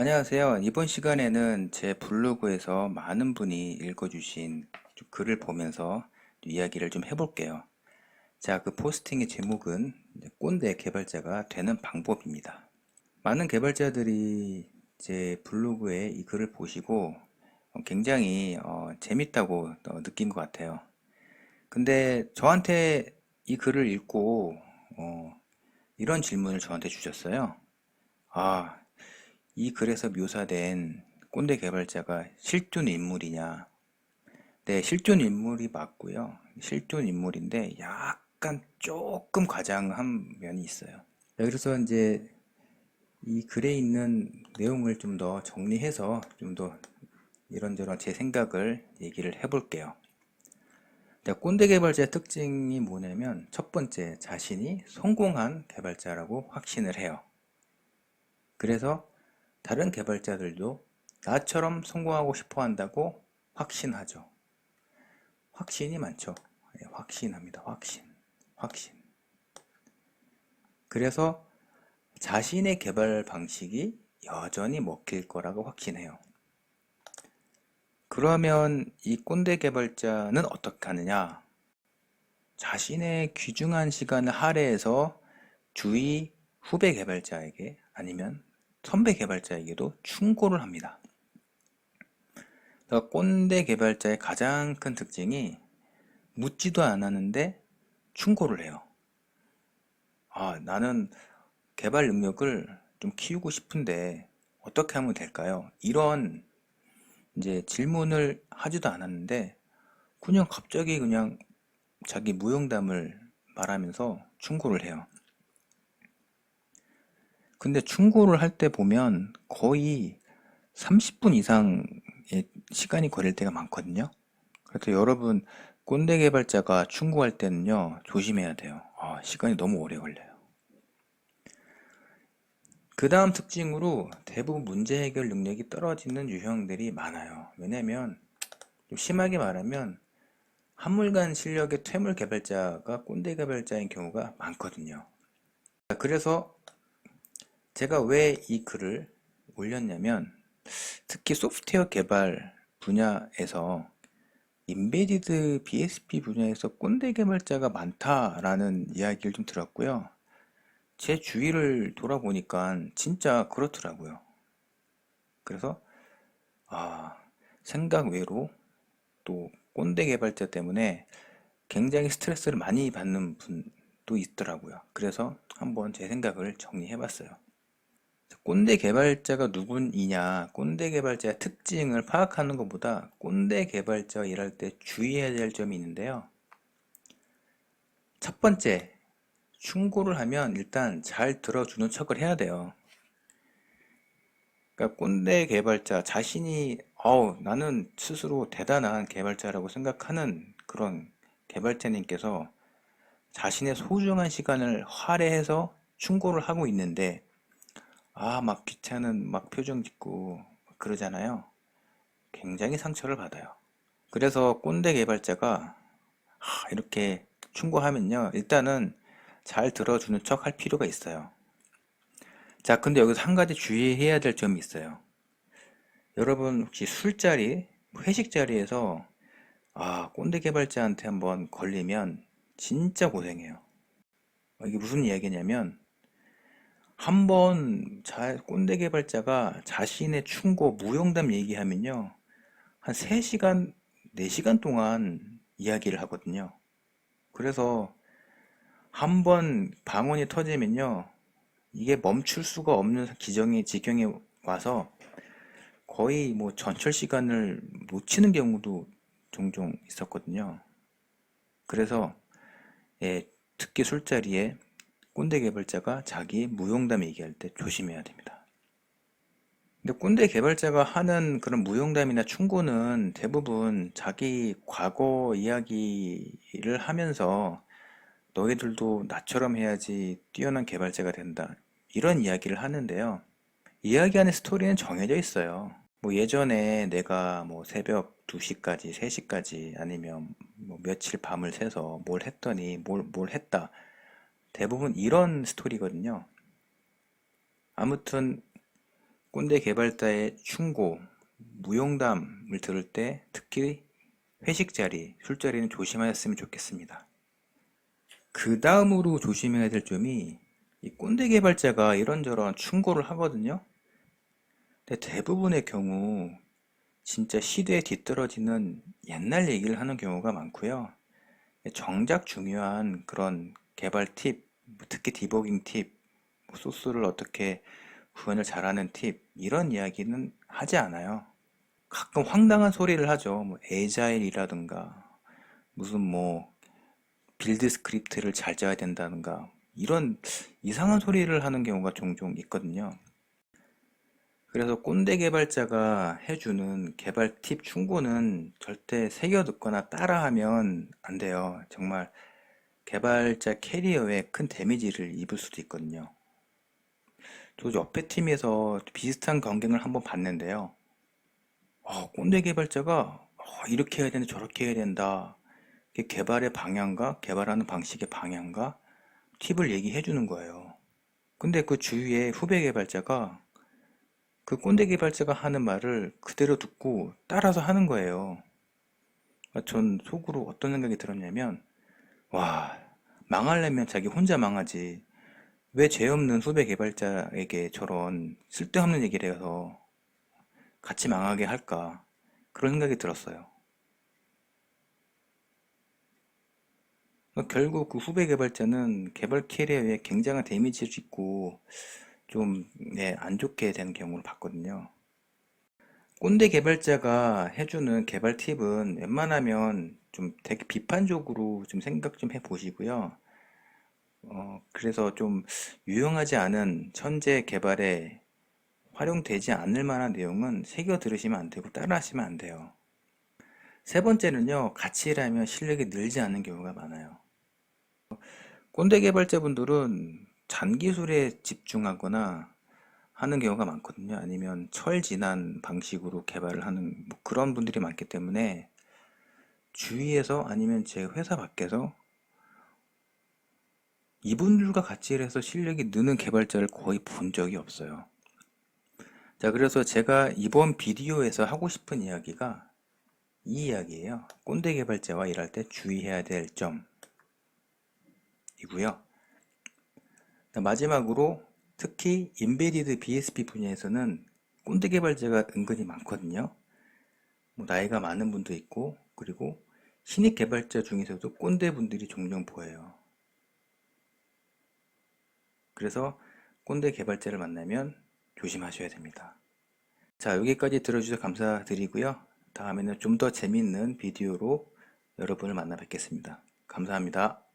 안녕하세요. 이번 시간에는 제 블로그에서 많은 분이 읽어주신 글을 보면서 이야기를 좀 해볼게요. 자, 그 포스팅의 제목은 이제 꼰대 개발자가 되는 방법입니다. 많은 개발자들이 제 블로그에 이 글을 보시고 굉장히 재밌다고 느낀 것 같아요. 근데 저한테 이 글을 읽고 이런 질문을 저한테 주셨어요. 아, 이 글에서 묘사된 꼰대 개발자가 실존 인물이냐? 네, 실존 인물이 맞고요. 실존 인물인데 약간 조금 과장한 면이 있어요. 네, 그래서 이제 이 글에 있는 내용을 좀 더 정리해서 좀 더 이런저런 제 생각을 얘기를 해볼게요. 네, 꼰대 개발자의 특징이 뭐냐면 첫 번째, 자신이 성공한 개발자라고 확신을 해요. 그래서 다른 개발자들도 나처럼 성공하고 싶어 한다고 확신하죠. 확신이 많죠. 예, 확신합니다. 확신. 확신. 그래서 자신의 개발 방식이 여전히 먹힐 거라고 확신해요. 그러면 이 꼰대 개발자는 어떻게 하느냐? 자신의 귀중한 시간을 할애해서 주위 후배 개발자에게 아니면 선배 개발자에게도 충고를 합니다. 그러니까 꼰대 개발자의 가장 큰 특징이 묻지도 않았는데 충고를 해요. 아, 나는 개발 능력을 좀 키우고 싶은데 어떻게 하면 될까요? 이런 이제 질문을 하지도 않았는데 그냥 갑자기 그냥 자기 무용담을 말하면서 충고를 해요. 근데 충고를 할 때 보면 거의 30분 이상의 시간이 걸릴 때가 많거든요. 그래서 여러분 꼰대 개발자가 충고할 때는요 조심해야 돼요. 시간이 너무 오래 걸려요. 그 다음 특징으로 대부분 문제 해결 능력이 떨어지는 유형들이 많아요. 왜냐면 좀 심하게 말하면 한물간 실력의 퇴물 개발자가 꼰대 개발자인 경우가 많거든요. 그래서 제가 왜 이 글을 올렸냐면 특히 소프트웨어 개발 분야에서 인베디드 BSP 분야에서 꼰대 개발자가 많다라는 이야기를 좀 들었고요. 제 주위를 돌아보니까 진짜 그렇더라고요. 그래서 아, 생각 외로 또 꼰대 개발자 때문에 굉장히 스트레스를 많이 받는 분도 있더라고요. 그래서 한번 제 생각을 정리해 봤어요. 꼰대 개발자가 누구이냐, 꼰대 개발자의 특징을 파악하는 것보다 꼰대 개발자가 일할 때 주의해야 될 점이 있는데요. 첫 번째, 충고를 하면 일단 잘 들어주는 척을 해야 돼요. 그러니까 꼰대 개발자 자신이 나는 스스로 대단한 개발자라고 생각하는 그런 개발자님께서 자신의 소중한 시간을 할애해서 충고를 하고 있는데 막 귀찮은 막 표정 짓고 그러잖아요. 굉장히 상처를 받아요. 그래서 꼰대 개발자가 이렇게 충고하면요. 일단은 잘 들어주는 척 할 필요가 있어요. 자, 근데 여기서 한 가지 주의해야 될 점이 있어요. 여러분 혹시 술자리, 회식 자리에서 꼰대 개발자한테 한번 걸리면 진짜 고생해요. 이게 무슨 이야기냐면 한번 꼰대 개발자가 자신의 충고, 무용담 얘기하면요. 한 3시간, 4시간 동안 이야기를 하거든요. 그래서 한번 방언이 터지면요. 이게 멈출 수가 없는 지경에 와서 거의 뭐 전철 시간을 놓치는 경우도 종종 있었거든요. 그래서 특히 술자리에 꼰대 개발자가 자기 무용담 얘기할 때 조심해야 됩니다. 근데 꼰대 개발자가 하는 그런 무용담이나 충고는 대부분 자기 과거 이야기를 하면서 너희들도 나처럼 해야지 뛰어난 개발자가 된다. 이런 이야기를 하는데요. 이야기하는 스토리는 정해져 있어요. 뭐 예전에 내가 뭐 새벽 2시까지, 3시까지 아니면 뭐 며칠 밤을 새서 뭘 했더니 뭘 했다. 대부분 이런 스토리거든요. 아무튼 꼰대 개발자의 충고, 무용담을 들을 때 특히 회식 자리, 술자리는 조심하셨으면 좋겠습니다. 그 다음으로 조심해야 될 점이 이 꼰대 개발자가 이런저런 충고를 하거든요. 근데 대부분의 경우 진짜 시대에 뒤떨어지는 옛날 얘기를 하는 경우가 많고요. 정작 중요한 그런 개발 팁, 특히 디버깅 팁, 소스를 어떻게 구현을 잘하는 팁, 이런 이야기는 하지 않아요. 가끔 황당한 소리를 하죠. 뭐 에자일이라든가 무슨 뭐 빌드 스크립트를 잘 짜야 된다든가 이런 이상한 소리를 하는 경우가 종종 있거든요. 그래서 꼰대 개발자가 해주는 개발 팁 충고는 절대 새겨 듣거나 따라하면 안 돼요. 정말 개발자 캐리어에 큰 데미지를 입을 수도 있거든요. 저 옆에 팀에서 비슷한 경쟁을 한번 봤는데요. 꼰대 개발자가 이렇게 해야 된다, 저렇게 해야 된다. 이게 개발의 방향과 개발하는 방식의 방향과 팁을 얘기해 주는 거예요. 근데 그 주위에 후배 개발자가 그 꼰대 개발자가 하는 말을 그대로 듣고 따라서 하는 거예요. 전 속으로 어떤 생각이 들었냐면, 와, 망하려면 자기 혼자 망하지. 왜 죄 없는 후배 개발자에게 저런 쓸데없는 얘기를 해서 같이 망하게 할까? 그런 생각이 들었어요. 결국 그 후배 개발자는 개발 캐리어에 굉장한 데미지를 입고 좀, 네, 안 좋게 되는 경우를 봤거든요. 꼰대 개발자가 해주는 개발 팁은 웬만하면 좀 되게 비판적으로 좀 생각 좀 해보시고요. 그래서 좀 유용하지 않은 현재 개발에 활용되지 않을 만한 내용은 새겨 들으시면 안 되고 따라 하시면 안 돼요. 세 번째는요, 같이 일하면 실력이 늘지 않는 경우가 많아요. 꼰대 개발자분들은 잔기술에 집중하거나 하는 경우가 많거든요. 아니면 철진한 방식으로 개발을 하는 뭐 그런 분들이 많기 때문에 주위에서 아니면 제 회사 밖에서 이분들과 같이 일해서 실력이 느는 개발자를 거의 본 적이 없어요. 자, 그래서 제가 이번 비디오에서 하고 싶은 이야기가 이 이야기예요. 꼰대 개발자와 일할 때 주의해야 될 점이고요. 마지막으로 특히 인베디드 BSP 분야에서는 꼰대 개발자가 은근히 많거든요. 뭐 나이가 많은 분도 있고, 그리고 신입 개발자 중에서도 꼰대 분들이 종종 보여요. 그래서 꼰대 개발자를 만나면 조심하셔야 됩니다. 자, 여기까지 들어주셔서 감사드리고요. 다음에는 좀 더 재밌는 비디오로 여러분을 만나 뵙겠습니다. 감사합니다.